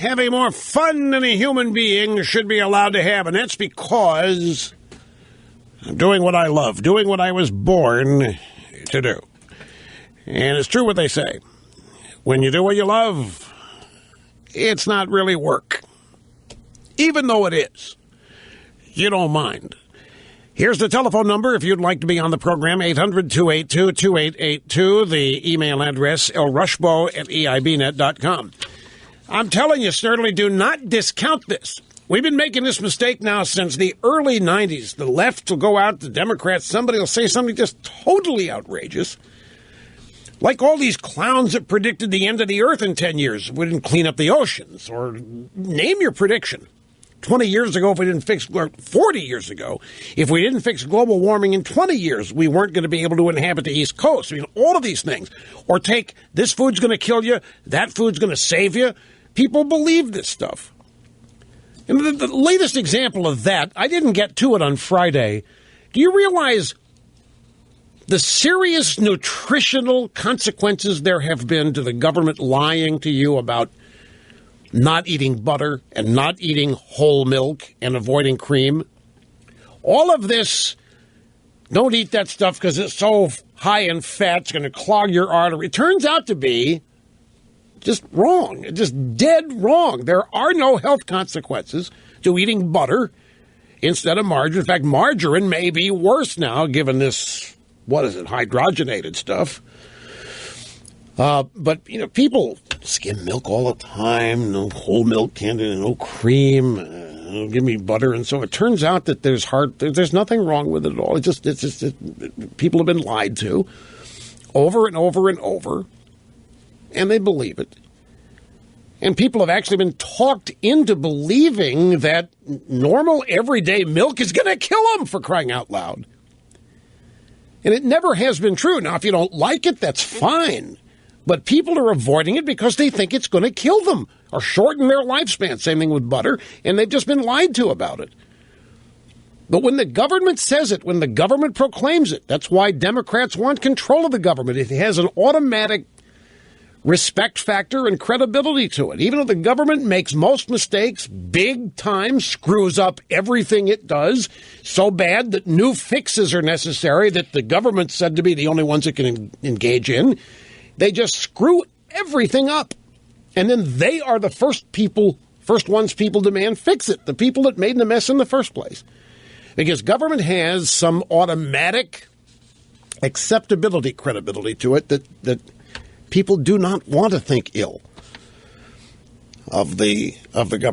having more fun than a human being should be allowed to have, and that's because I'm doing what I love, doing what I was born to do. And it's true what they say. When you do what you love, it's not really work. Even though it is, you don't mind. Here's the telephone number if you'd like to be on the program, 800-282-2882. The email address, lrushbo@eibnet.com. I'm telling you, certainly do not discount this. We've been making this mistake now since the early 90s. The left will go out, the Democrats, somebody will say something just totally outrageous. Like all these clowns that predicted the end of the earth in 10 years. We didn't clean up the oceans, or name your prediction. 20 years ago, if we didn't fix, or 40 years ago, if we didn't fix global warming in 20 years, we weren't going to be able to inhabit the East Coast. I mean, all of these things. Or take, this food's going to kill you, that food's going to save you. People believe this stuff. And the latest example of that, I didn't get to it on Friday. Do you realize the serious nutritional consequences there have been to the government lying to you about not eating butter and not eating whole milk and avoiding cream? All of this, don't eat that stuff because it's so high in fat, it's going to clog your artery. It turns out to be just wrong, just dead wrong. There are no health consequences to eating butter instead of margarine. In fact, margarine may be worse now given this, hydrogenated stuff. But, people skim milk all the time, no whole milk, no cream, give me butter. And so it turns out that there's nothing wrong with it at all. It's just people have been lied to over and over and over, and they believe it. And people have actually been talked into believing that normal, everyday milk is going to kill them, for crying out loud. And it never has been true. Now, if you don't like it, that's fine. But people are avoiding it because they think it's going to kill them or shorten their lifespan. Same thing with butter, and they've just been lied to about it. But when the government says it, when the government proclaims it, that's why Democrats want control of the government. It has an automatic respect factor and credibility to it. Even though the government makes most mistakes, big time, screws up everything it does, so bad that new fixes are necessary that the government said to be the only ones it can engage in, they just screw everything up. And then they are the first ones people demand fix it, the people that made the mess in the first place. Because government has some automatic acceptability, credibility to it that people do not want to think ill of the government.